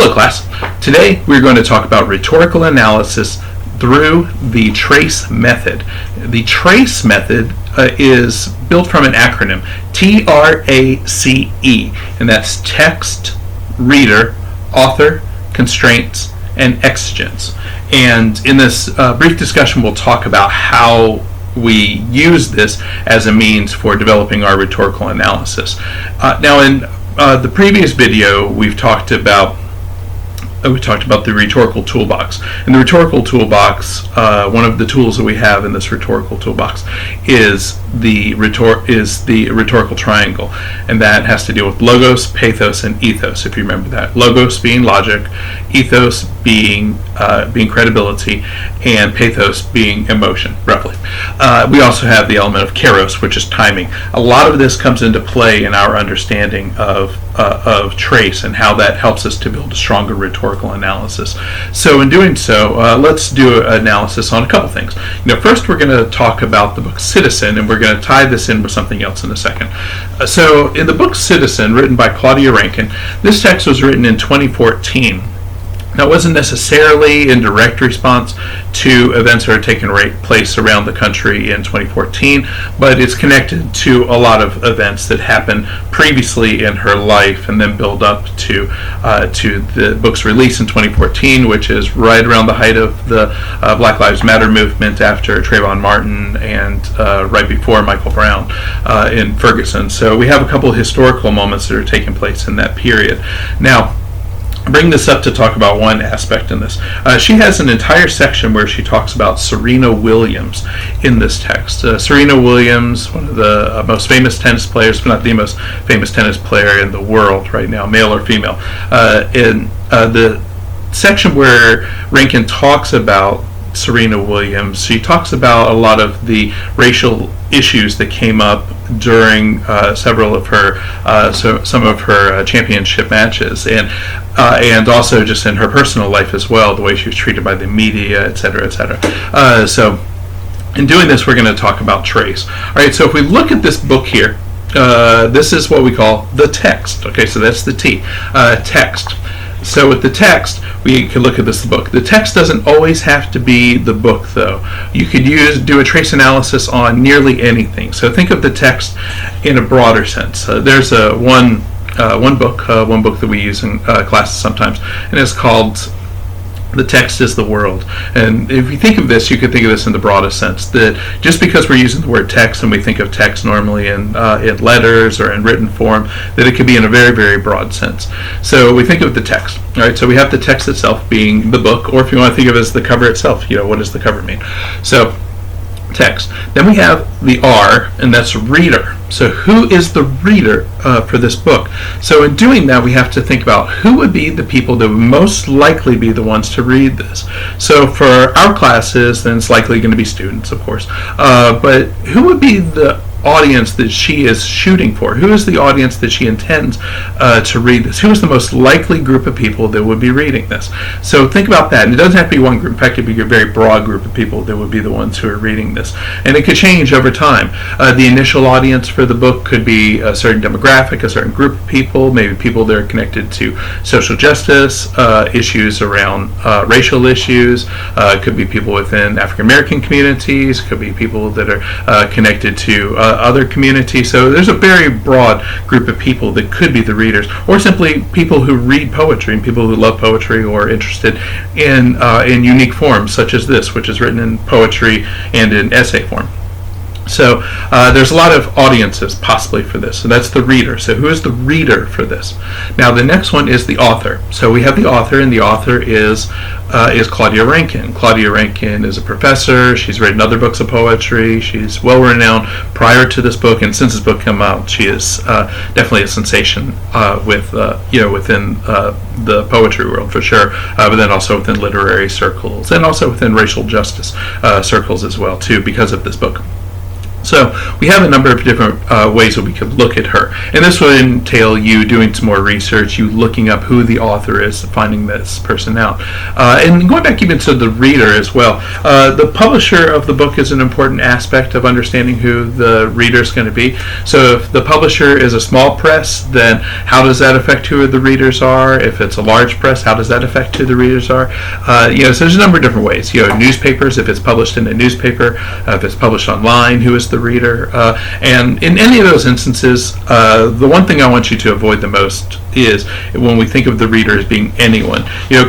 Hello class. Today we're going to talk about rhetorical analysis through the TRACE method. The TRACE method is built from an acronym, TRACE, and that's text, reader, author, constraints, and exigence. And in this brief discussion we'll talk about how we use this as a means for developing our rhetorical analysis. Now in the previous video we've talked about the rhetorical toolbox. In the rhetorical toolbox, one of the tools that we have in this rhetorical toolbox is the rhetorical triangle, and that has to deal with logos, pathos, and ethos. If you remember that, logos being logic, ethos being credibility, and pathos being emotion, roughly. We also have the element of kairos, which is timing. A lot of this comes into play in our understanding of TRACE and how that helps us to build a stronger rhetorical analysis. So in doing so, let's do an analysis on a couple things. First we're going to talk about the book Citizen, and we're going to tie this in with something else in a second. So in the book Citizen, written by Claudia Rankine, this text was written in 2014. Now, it wasn't necessarily in direct response to events that are taking place around the country in 2014, but it's connected to a lot of events that happened previously in her life and then build up to the book's release in 2014, which is right around the height of the Black Lives Matter movement after Trayvon Martin and right before Michael Brown in Ferguson. So we have a couple of historical moments that are taking place in that period. Now, bring this up to talk about one aspect in this. She has an entire section where she talks about Serena Williams in this text. Serena Williams, one of the most famous tennis players, if not the most famous tennis player in the world right now, male or female. In the section where Rankine talks about Serena Williams, she talks about a lot of the racial issues that came up during several of her some of her championship matches, and also just in her personal life as well, the way she was treated by the media, etc., etc. So in doing this, we're going to talk about TRACE. All right, so if we look at this book here, this is what we call the text. Okay, so that's the T, text. So with the text, we can look at this book. The text doesn't always have to be the book, though. You could do a TRACE analysis on nearly anything. So think of the text in a broader sense. There's one book that we use in classes sometimes, and it's called "The Text is the World." And if you think of this, you could think of this in the broadest sense, that just because we're using the word text and we think of text normally in letters or in written form, that it could be in a very, very broad sense. So we think of the text. All right, so we have the text itself being the book, or if you want to think of it as the cover itself, what does the cover mean? So text. Then we have the R, and that's reader. So who is the reader for this book? So in doing that, we have to think about who would be the people that would most likely be the ones to read this. So for our classes, then it's likely going to be students, of course. But who would be the audience that she is shooting for? Who is the audience that she intends to read this? Who is the most likely group of people that would be reading this? So think about that. And it doesn't have to be one group. In fact, it could be a very broad group of people that would be the ones who are reading this. And it could change over time. The initial audience for the book could be a certain demographic, a certain group of people, maybe people that are connected to social justice, issues around racial issues. It could be people within African American communities. It could be people that are connected to other communities. So there's a very broad group of people that could be the readers, or simply people who read poetry and people who love poetry or are interested in unique forms such as this, which is written in poetry and in essay form. So there's a lot of audiences possibly for this. So that's the reader. So who is the reader for this? Now the next one is the author. So we have the author, and the author is Claudia Rankine. Claudia Rankine is a professor. She's written other books of poetry. She's well renowned prior to this book, and since this book came out, she is definitely a sensation within the poetry world for sure, but then also within literary circles and also within racial justice circles as well too, because of this book. So we have a number of different ways that we could look at her. And this would entail you doing some more research, you looking up who the author is, finding this person out. And going back even to the reader as well. The publisher of the book is an important aspect of understanding who the reader is going to be. So if the publisher is a small press, then how does that affect who the readers are? If it's a large press, how does that affect who the readers are? So there's a number of different ways. Newspapers, if it's published in a newspaper, if it's published online, who is the reader, and in any of those instances, the one thing I want you to avoid the most is when we think of the reader as being anyone.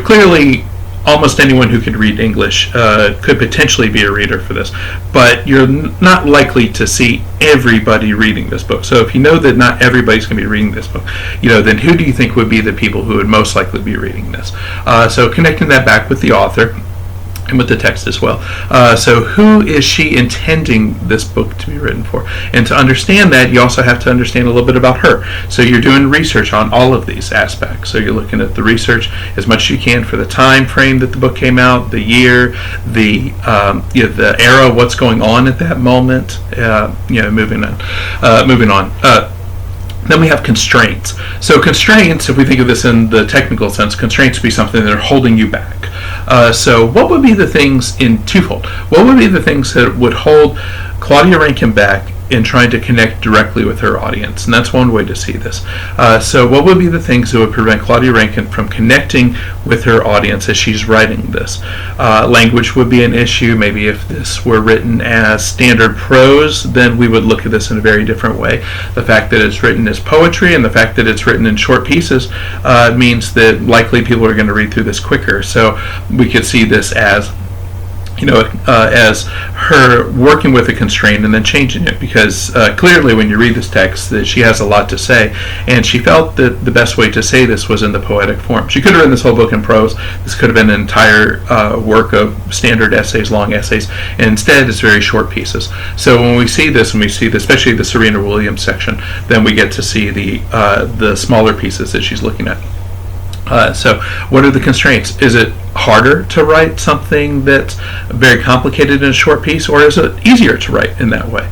Clearly almost anyone who could read English could potentially be a reader for this, but you're not likely to see everybody reading this book. So if you know that not everybody's going to be reading this book, then who do you think would be the people who would most likely be reading this? So connecting that back with the author and with the text as well. So who is she intending this book to be written for? And to understand that, you also have to understand a little bit about her. So you're doing research on all of these aspects. So you're looking at the research as much as you can for the time frame that the book came out, the year, the era, what's going on at that moment. Moving on. Then we have constraints. So constraints, if we think of this in the technical sense, constraints would be something that are holding you back. So what would be the things in twofold? What would be the things that would hold Claudia Rankine back in trying to connect directly with her audience? And that's one way to see this. So what would be the things that would prevent Claudia Rankine from connecting with her audience as she's writing this? Language would be an issue. Maybe if this were written as standard prose, then we would look at this in a very different way. The fact that it's written as poetry and the fact that it's written in short pieces means that likely people are going to read through this quicker. So we could see this as as her working with a constraint and then changing it, because clearly when you read this text that she has a lot to say, and she felt that the best way to say this was in the poetic form. She could have written this whole book in prose. This could have been an entire work of standard essays, long essays, and instead it's very short pieces. So when we see this, especially the Serena Williams section, then we get to see the smaller pieces that she's looking at. So what are the constraints? Is it harder to write something that's very complicated in a short piece, or is it easier to write in that way?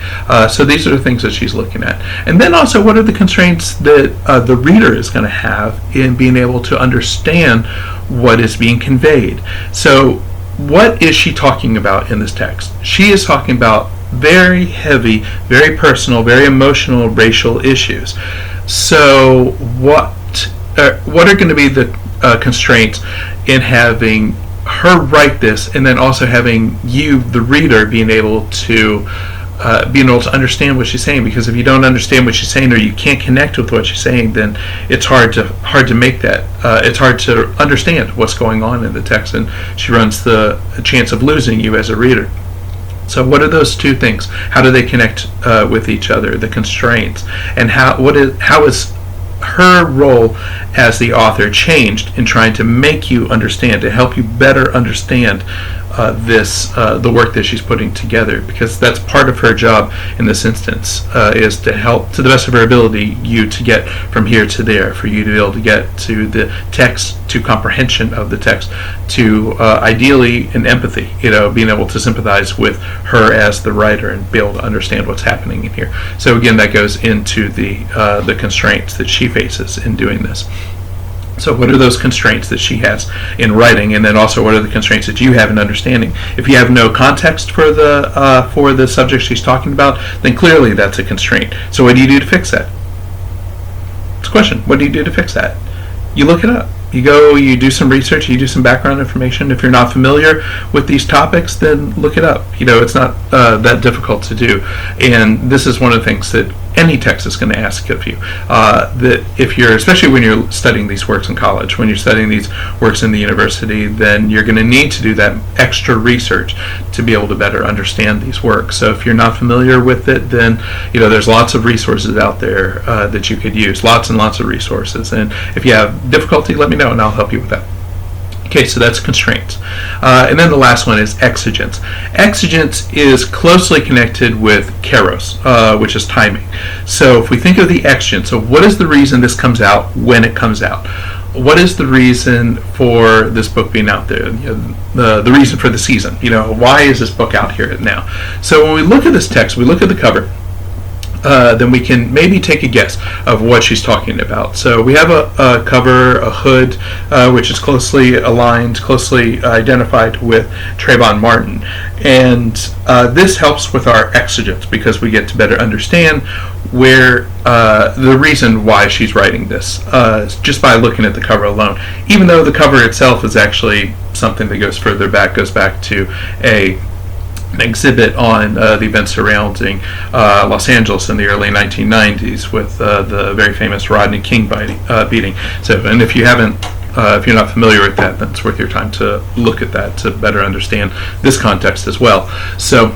So these are the things that she's looking at. And then also, what are the constraints that the reader is going to have in being able to understand what is being conveyed? So what is she talking about in this text? She is talking about very heavy, very personal, very emotional racial issues. So what are going to be the constraints in having her write this, and then also having you, the reader, being able to understand what she's saying? Because if you don't understand what she's saying, or you can't connect with what she's saying, then it's hard to make that. It's hard to understand what's going on in the text, and she runs the chance of losing you as a reader. So what are those two things? How do they connect with each other? The constraints, and how is her role as the author changed in trying to make you understand, to help you better understand the work that she's putting together, because that's part of her job in this instance, is to help, to the best of her ability, you to get from here to there, for you to be able to get to the text, to comprehension of the text, to ideally an empathy, being able to sympathize with her as the writer and be able to understand what's happening in here. So again, that goes into the constraints that she faces in doing this. So what are those constraints that she has in writing, and then also what are the constraints that you have in understanding? If you have no context for the subject she's talking about, then clearly that's a constraint. So what do you do to fix that? It's a question. What do you do to fix that? You look it up. You do some research, you do some background information. If you're not familiar with these topics, then look it up. It's not that difficult to do. And this is one of the things that any text is going to ask of you. That if especially when you're studying these works in college, when you're studying these works in the university, then you're going to need to do that extra research to be able to better understand these works. So if you're not familiar with it, then there's lots of resources out there that you could use, lots and lots of resources. And if you have difficulty, let me know and I'll help you with that. Okay, so that's constraints. And then the last one is exigence. Exigence is closely connected with kairos, which is timing. So if we think of the exigence, so what is the reason this comes out when it comes out? what is the reason for this book being out there? The reason for the season. Why is this book out here now? So when we look at this text, we look at the cover, then we can maybe take a guess of what she's talking about. So we have a cover, a hood, which is closely aligned, closely identified with Trayvon Martin. And this helps with our exigence because we get to better understand where the reason why she's writing this, just by looking at the cover alone. Even though the cover itself is actually something that goes further back, goes back to an exhibit on the events surrounding Los Angeles in the early 1990s with the very famous Rodney King beating. So, and if you're not familiar with that, then it's worth your time to look at that to better understand this context as well. So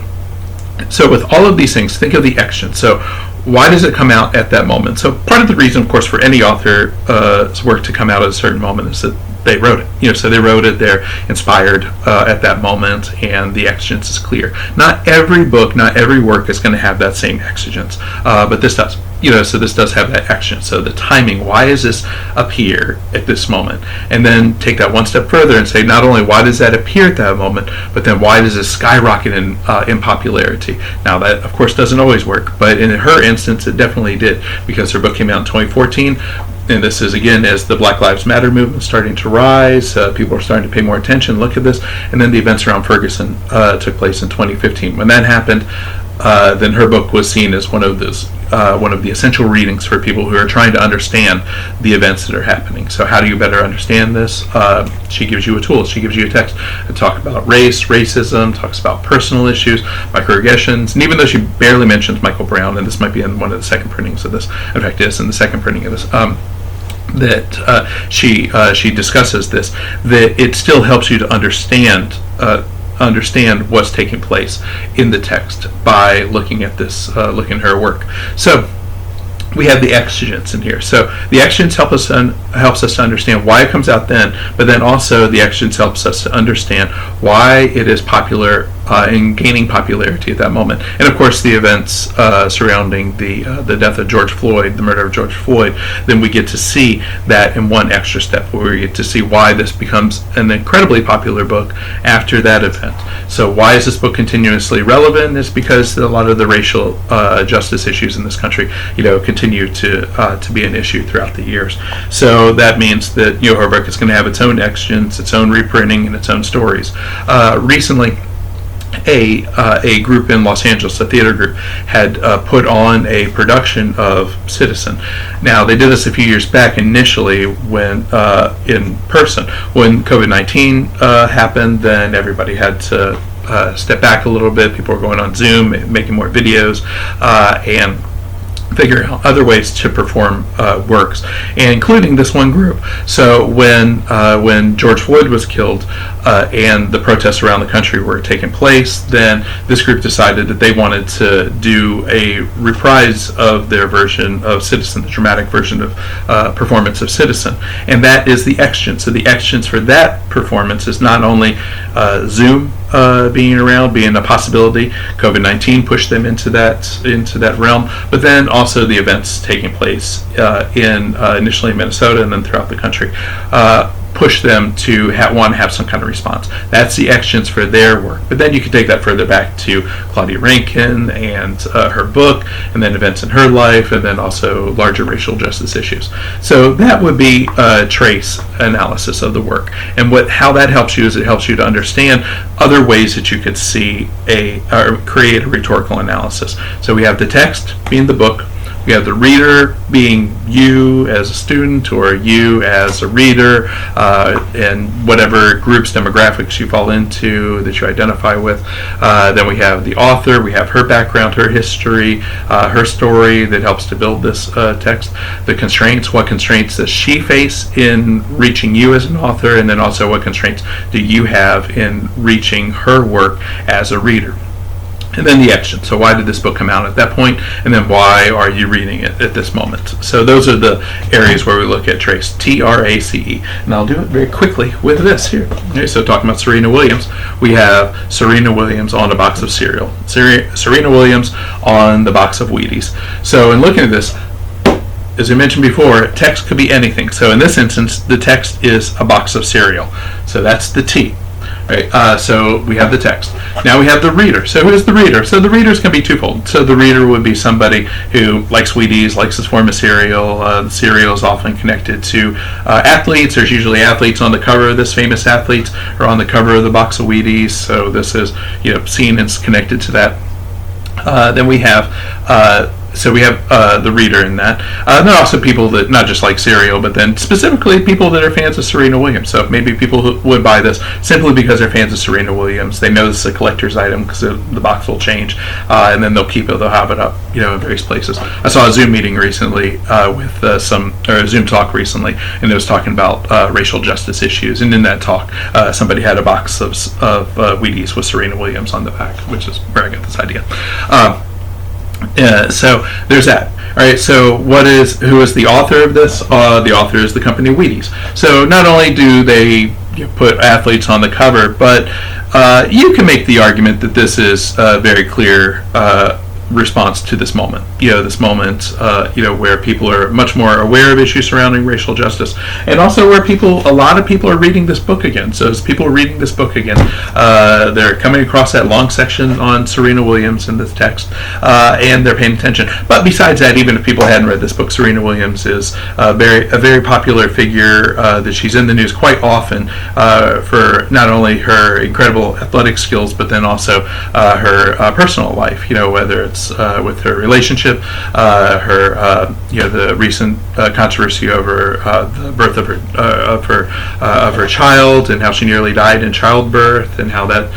with all of these things, think of the action. So why does it come out at that moment? So part of the reason, of course, for any author's work to come out at a certain moment is that they wrote it. So they wrote it, they're inspired at that moment, and the exigence is clear. Not every book, not every work is going to have that same exigence, but this does. So this does have that exigence. So the timing, why does this appear at this moment? And then take that one step further and say, not only why does that appear at that moment, but then why does it skyrocket in popularity? Now that, of course, doesn't always work, but in her instance, it definitely did, because her book came out in 2014. And this is, again, as the Black Lives Matter movement starting to rise, people are starting to pay more attention, look at this, and then the events around Ferguson took place in 2015. When that happened, then her book was seen as one of the essential readings for people who are trying to understand the events that are happening. So how do you better understand this? She gives you a tool. She gives you a text to talk about race, racism, talks about personal issues, microaggressions, and even though she barely mentions Michael Brown, and this might be in one of the second printings of this, in fact, it is in the second printing of this, that she discusses this, that it still helps you to understand what's taking place in the text by looking at this, looking at her work. So we have the exigence in here. So the exigence helps us to understand why it comes out then, but then also the exigence helps us to understand why it is popular and gaining popularity at that moment. And of course, the events surrounding the death of George Floyd, the murder of George Floyd, then we get to see that in one extra step, where we get to see why this becomes an incredibly popular book after that event. So why is this book continuously relevant? It's because a lot of the racial justice issues in this country, continue to be an issue throughout the years. So that means that her book is going to have its own exigence, its own reprinting, and its own stories. Recently, a group in Los Angeles, a theater group, had put on a production of Citizen. Now, they did this a few years back initially when in person. When COVID-19 happened, then everybody had to step back a little bit. People were going on Zoom, making more videos, and figure out other ways to perform works, including this one group. So when George Floyd was killed and the protests around the country were taking place, then this group decided that they wanted to do a reprise of their version of Citizen, the dramatic version of performance of Citizen, and that is the exigence. So the exigence for that performance is not only Zoom being around, being a possibility. COVID-19 pushed them into that realm, but then also the events taking place initially in Minnesota and then throughout the country push them to have some kind of response. That's the exigence for their work. But then you can take that further back to Claudia Rankine and her book, and then events in her life, and then also larger racial justice issues. So that would be a trace analysis of the work. And how that helps you is it helps you to understand other ways that you could see or create a rhetorical analysis. So we have the text being the book. We have the reader being you as a student or you as a reader, and whatever groups, demographics you fall into that you identify with. Then we have the author. We have her background, her history, her story that helps to build this text. The constraints, what constraints does she face in reaching you as an author, and then also what constraints do you have in reaching her work as a reader. And then the exigence. So why did this book come out at that point? And then why are you reading it at this moment? So those are the areas where we look at trace, TRACE. And I'll do it very quickly with this here. Okay, so talking about Serena Williams, we have Serena Williams on a box of cereal. Serena Williams on the box of Wheaties. So in looking at this, as I mentioned before, text could be anything. So in this instance, the text is a box of cereal. So that's the T. Right, so we have the text. Now we have the reader. So who's the reader? So the readers can be twofold. So the reader would be somebody who likes Wheaties, likes this form of cereal. The cereal is often connected to athletes. There's usually athletes on the cover of this, famous athletes, or on the cover of the box of Wheaties. So this is seen and connected to that. Then we have the reader in that. There are also people that not just like cereal, but then specifically people that are fans of Serena Williams. So maybe people who would buy this simply because they're fans of Serena Williams. They know this is a collector's item because the box will change, and then they'll have it up, in various places. I saw a Zoom meeting recently with a Zoom talk recently, and it was talking about racial justice issues. And in that talk, somebody had a box of Wheaties with Serena Williams on the back, which is where I got this idea. So there's that. All right. So who is the author of this? The author is the company Wheaties. So not only do they put athletes on the cover, but you can make the argument that this is a very clear response to this moment. Where people are much more aware of issues surrounding racial justice, and also where a lot of people are reading this book again. So as people are reading this book again, they're coming across that long section on Serena Williams in this text, and they're paying attention. But besides that, even if people hadn't read this book, Serena Williams is a very popular figure that she's in the news quite often for not only her incredible athletic skills, but then also her personal life. Whether it's with her relationship, the recent controversy over the birth of her child, and how she nearly died in childbirth, and how that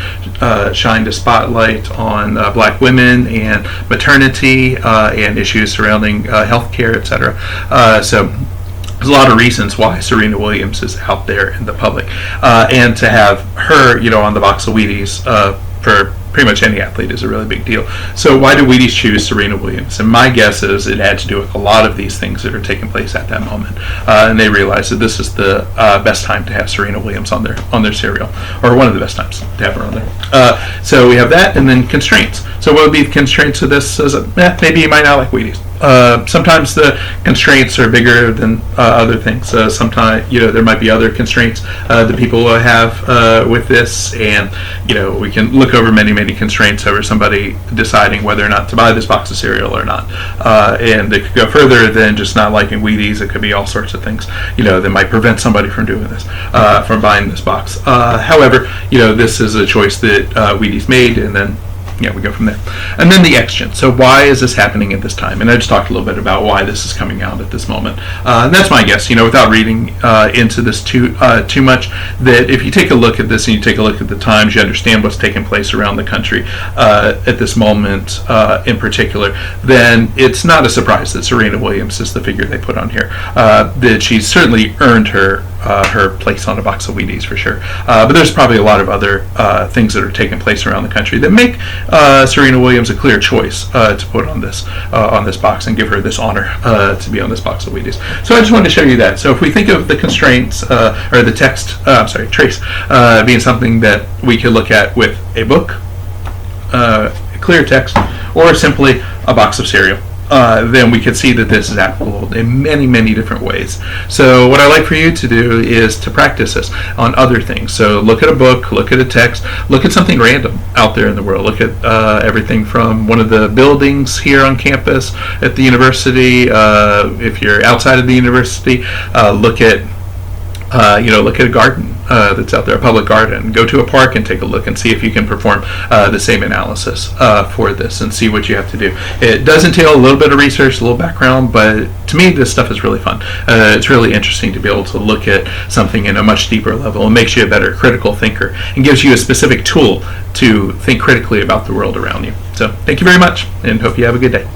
shined a spotlight on black women and maternity and issues surrounding healthcare, etc. So there's a lot of reasons why Serena Williams is out there in the public, and to have her, on the box of Wheaties for pretty much any athlete is a really big deal. So why do Wheaties choose Serena Williams? And my guess is it had to do with a lot of these things that are taking place at that moment, and they realized that this is the best time to have Serena Williams on their cereal, or one of the best times to have her on there. So we have that, and then constraints. So what would be the constraints of this? Maybe you might not like Wheaties. Sometimes the constraints are bigger than other things. Sometimes there might be other constraints that people will have with this, and we can look over many constraints over somebody deciding whether or not to buy this box of cereal or not. And it could go further than just not liking Wheaties. It could be all sorts of things that might prevent somebody from doing this, from buying this box. However, this is a choice that Wheaties made, and then we go from there. And then the exigence. So why is this happening at this time? And I just talked a little bit about why this is coming out at this moment. And that's my guess, without reading into this too much, that if you take a look at this and you take a look at the times, you understand what's taking place around the country at this moment in particular, then it's not a surprise that Serena Williams is the figure they put on here. That she's certainly earned her place on a box of Wheaties for sure. But there's probably a lot of other things that are taking place around the country that make Serena Williams a clear choice to put on this box and give her this honor to be on this box of Wheaties. So I just wanted to show you that. So if we think of the constraints or the text, trace being something that we could look at with a book, clear text, or simply a box of cereal, then we could see that this is applicable in many different ways. So what I like for you to do is to practice this on other things. So look at a book, look at a text, look at something random out there in the world. Look at everything from one of the buildings here on campus at the university. If you're outside of the university, look at a garden that's out there, a public garden. Go to a park and take a look and see if you can perform the same analysis for this and see what you have to do. It does entail a little bit of research, a little background, but to me this stuff is really fun. It's really interesting to be able to look at something in a much deeper level. It makes you a better critical thinker and gives you a specific tool to think critically about the world around you. So thank you very much, and hope you have a good day.